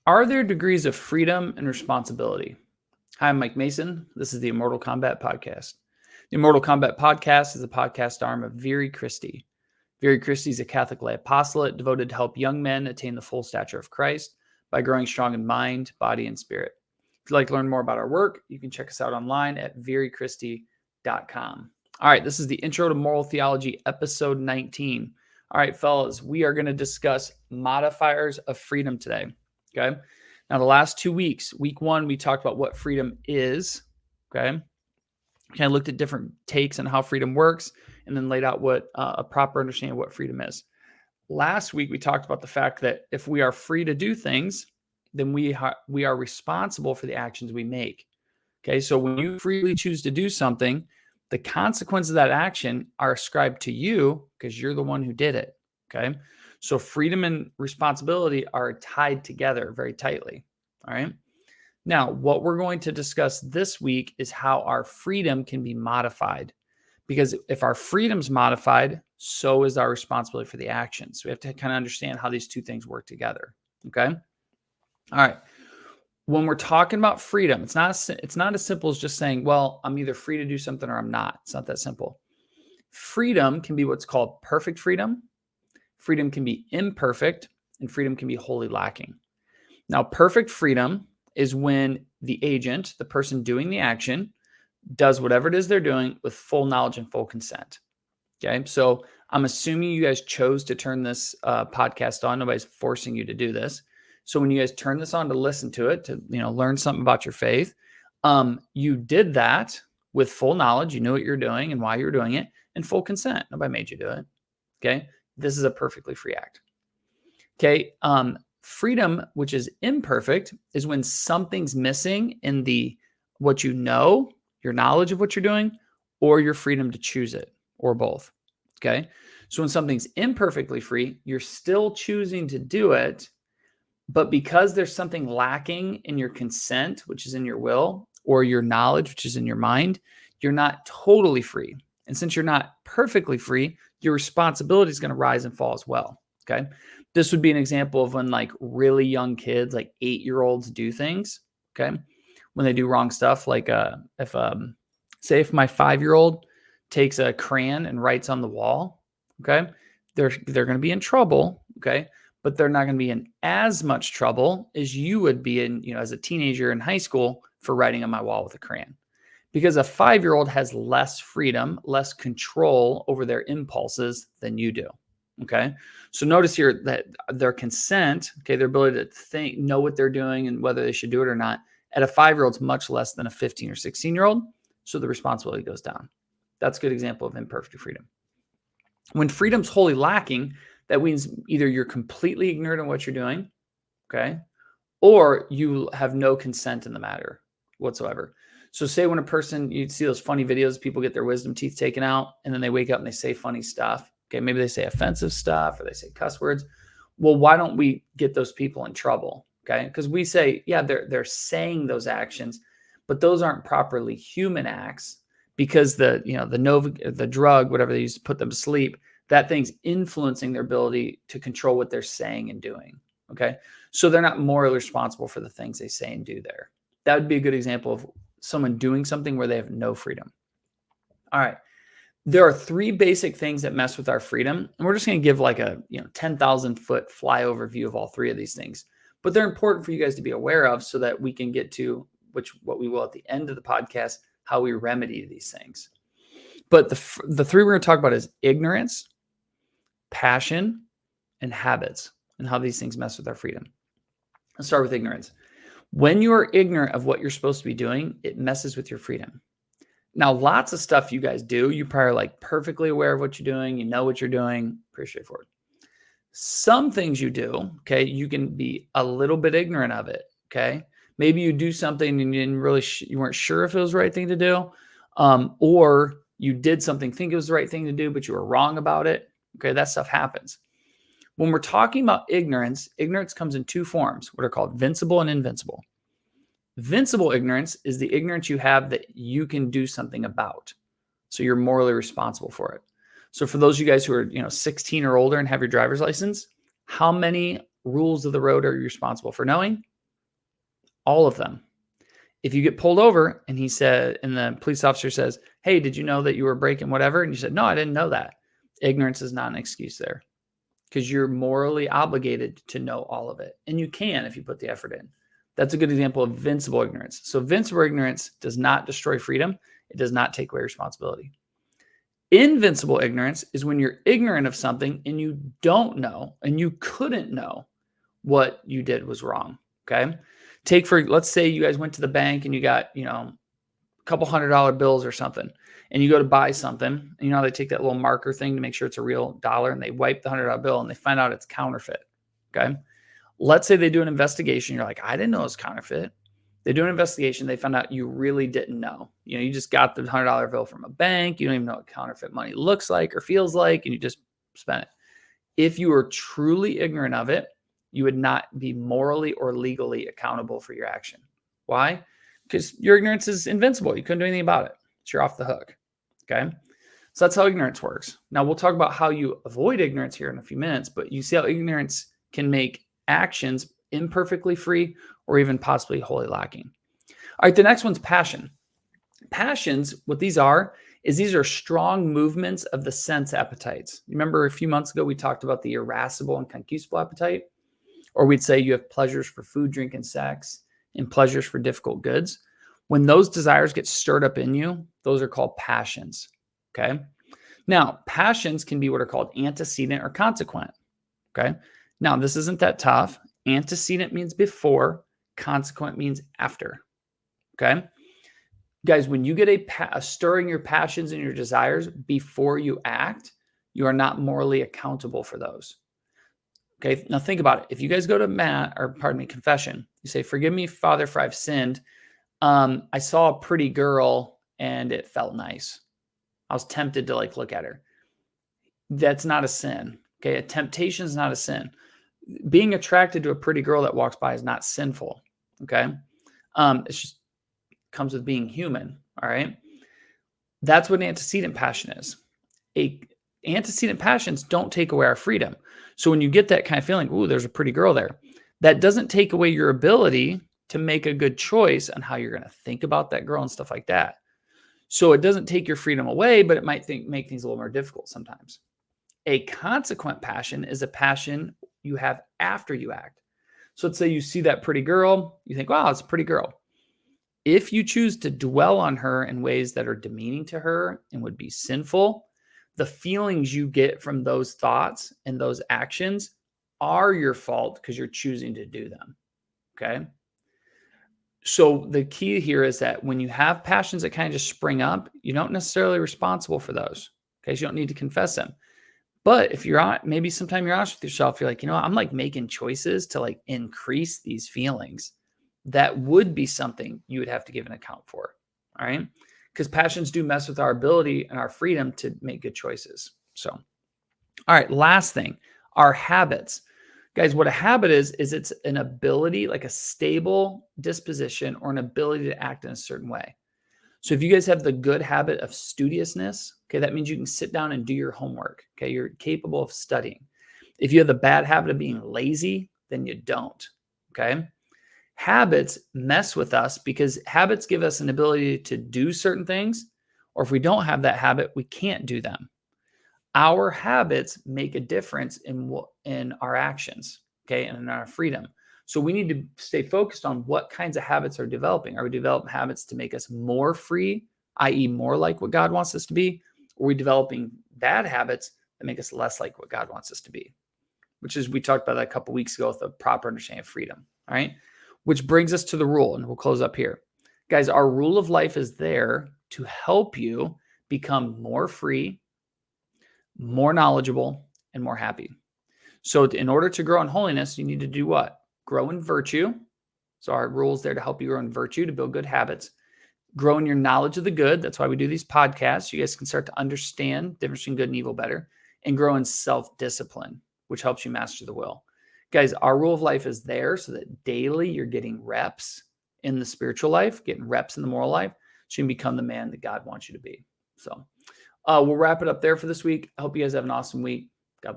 Are there degrees of freedom and responsibility? Hi, I'm Mike Mason. This is the Immortal Combat Podcast. The Immortal Combat Podcast is a podcast arm of Viri Christi. Viri Christi is a Catholic lay apostolate devoted to help young men attain the full stature of Christ by growing strong in mind, body, and spirit. If you'd like to learn more about our work, you can check us out online at verichristi.com. All right, this is the Intro to Moral Theology, episode 19. All right, fellas, we are going to discuss modifiers of freedom today. Okay. Now, the last 2 weeks, week one, we talked about what freedom is. Okay. Kind of looked at different takes on how freedom works and then laid out what a proper understanding of what freedom is. Last week, we talked about the fact that if we are free to do things, then we are responsible for the actions we make. Okay. So when you freely choose to do something, the consequences of that action are ascribed to you because you're the one who did it. Okay. So freedom and responsibility are tied together very tightly. All right. Now, what we're going to discuss this week is how our freedom can be modified. Because if our freedom's modified, so is our responsibility for the action. So we have to kind of understand how these two things work together. Okay. All right. When we're talking about freedom, it's not as simple as just saying, well, I'm either free to do something or I'm not. It's not that simple. Freedom can be what's called perfect freedom. Freedom can be imperfect, and freedom can be wholly lacking. Now, perfect freedom is when the agent, the person doing the action, does whatever it is they're doing with full knowledge and full consent. Okay, so I'm assuming you guys chose to turn this podcast on. Nobody's forcing you to do this. So when you guys turn this on to listen to it, to learn something about your faith, you did that with full knowledge. You knew what you're doing and why you're doing it, and full consent. Nobody made you do it. Okay. This is a perfectly free act. Okay. Freedom, which is imperfect, is when something's missing in what you know, your knowledge of what you're doing, or your freedom to choose it, or both. Okay. So when something's imperfectly free, you're still choosing to do it, but because there's something lacking in your consent, which is in your will, or your knowledge, which is in your mind, you're not totally free. And since you're not perfectly free, your responsibility is going to rise and fall as well. Okay. This would be an example of when like really young kids, like 8-year-olds do things. Okay. When they do wrong stuff, like if my 5-year-old takes a crayon and writes on the wall, okay, they're going to be in trouble. Okay. But they're not going to be in as much trouble as you would be in, as a teenager in high school for writing on my wall with a crayon. Because a 5-year-old has less freedom, less control over their impulses than you do. Okay. So notice here that their consent, okay, their ability to know what they're doing and whether they should do it or not, at a 5-year-old is much less than a 15 or 16-year-old. So the responsibility goes down. That's a good example of imperfect freedom. When freedom's wholly lacking, that means either you're completely ignorant of what you're doing, okay, or you have no consent in the matter whatsoever. So say when a person, you see those funny videos, people get their wisdom teeth taken out and then they wake up and they say funny stuff. Okay, maybe they say offensive stuff or they say cuss words. Well, why don't we get those people in trouble? Okay, because we say, yeah, they're saying those actions, but those aren't properly human acts because the drug, whatever they use to put them to sleep, that thing's influencing their ability to control what they're saying and doing. Okay, so they're not morally responsible for the things they say and do there. That would be a good example of someone doing something where they have no freedom. All right. There are 3 basic things that mess with our freedom. And we're just going to give like a 10,000 foot flyover view of all 3 of these things. But they're important for you guys to be aware of so that we can get to what we will at the end of the podcast, how we remedy these things. But the 3 we're going to talk about is ignorance, passion, and habits, and how these things mess with our freedom. Let's start with ignorance. When you are ignorant of what you're supposed to be doing, it messes with your freedom. Now, lots of stuff you guys do, you probably are like perfectly aware of what you're doing. You know what you're doing. Pretty straightforward. Some things you do, okay, you can be a little bit ignorant of it, okay? Maybe you do something and you weren't sure if it was the right thing to do, or you did something, think it was the right thing to do, but you were wrong about it. Okay, that stuff happens. When we're talking about ignorance comes in 2 forms, what are called vincible and invincible. Vincible ignorance is the ignorance you have that you can do something about. So you're morally responsible for it. So for those of you guys who are 16 or older and have your driver's license, how many rules of the road are you responsible for knowing? All of them. If you get pulled over and the police officer says, hey, did you know that you were breaking whatever? And you said, no, I didn't know that. Ignorance is not an excuse there, because you're morally obligated to know all of it. And you can if you put the effort in. That's a good example of vincible ignorance. So vincible ignorance does not destroy freedom. It does not take away responsibility. Invincible ignorance is when you're ignorant of something and you don't know and you couldn't know what you did was wrong. Okay. Let's say you guys went to the bank and you got, a couple $100 bills or something, and you go to buy something, and they take that little marker thing to make sure it's a real dollar, and they wipe the $100 bill and they find out it's counterfeit. Okay. Let's say they do an investigation. You're like, I didn't know it was counterfeit. They do an investigation. They found out you really didn't know. You just got the $100 bill from a bank. You don't even know what counterfeit money looks like or feels like, and you just spent it. If you were truly ignorant of it, you would not be morally or legally accountable for your action. Why? Because your ignorance is invincible. You couldn't do anything about it. So you're off the hook. Okay. So that's how ignorance works. Now we'll talk about how you avoid ignorance here in a few minutes, but you see how ignorance can make actions imperfectly free or even possibly wholly lacking. All right. The next one's passion. Passions, what these are strong movements of the sense appetites. Remember a few months ago, we talked about the irascible and concupiscible appetite, or we'd say you have pleasures for food, drink, and sex, and pleasures for difficult goods. When those desires get stirred up in you, those are called passions. Okay. Now, passions can be what are called antecedent or consequent. Okay. Now, this isn't that tough. Antecedent means before, consequent means after. Okay. Guys, when you get a stirring your passions and your desires before you act, you are not morally accountable for those. Okay. Now think about it. If you guys go to confession, you say, forgive me, Father, for I've sinned. I saw a pretty girl and it felt nice. I was tempted to look at her. That's not a sin. Okay. A temptation is not a sin. Being attracted to a pretty girl that walks by is not sinful. Okay. It's just comes with being human. All right. That's what an antecedent passion is. Antecedent passions don't take away our freedom. So when you get that kind of feeling, ooh, there's a pretty girl there, that doesn't take away your ability to make a good choice on how you're going to think about that girl and stuff like that. So it doesn't take your freedom away, but it might make things a little more difficult sometimes. A consequent passion is a passion you have after you act. So let's say you see that pretty girl, you think, wow, it's a pretty girl. If you choose to dwell on her in ways that are demeaning to her and would be sinful, the feelings you get from those thoughts and those actions are your fault because you're choosing to do them. Okay. So the key here is that when you have passions that kind of just spring up, you don't necessarily responsible for those. Okay. So you don't need to confess them. But if maybe sometime you're honest with yourself, you're like, I'm making choices to increase these feelings. That would be something you would have to give an account for. All right. Because passions do mess with our ability and our freedom to make good choices. So, all right, last thing, our habits. Guys, what a habit is it's an ability, like a stable disposition or an ability to act in a certain way. So if you guys have the good habit of studiousness, okay, that means you can sit down and do your homework. Okay, you're capable of studying. If you have the bad habit of being lazy, then you don't. Okay. Habits mess with us because habits give us an ability to do certain things, or if we don't have that habit, we can't do them. Our habits make a difference in our actions, okay, and in our freedom. So we need to stay focused on what kinds of habits are developing. Are we developing habits to make us more free, i.e. more like what God wants us to be? Or are we developing bad habits that make us less like what God wants us to be? Which is, we talked about that a couple weeks ago with the proper understanding of freedom, all right? Which brings us to the rule, and we'll close up here. Guys, our rule of life is there to help you become more free, more knowledgeable, and more happy. So in order to grow in holiness, you need to do what? Grow in virtue. So our rule is there to help you grow in virtue, to build good habits. Grow in your knowledge of the good. That's why we do these podcasts. You guys can start to understand the difference between good and evil better. And grow in self-discipline, which helps you master the will. Guys, our rule of life is there so that daily you're getting reps in the spiritual life, getting reps in the moral life, so you can become the man that God wants you to be. So we'll wrap it up there for this week. I hope you guys have an awesome week.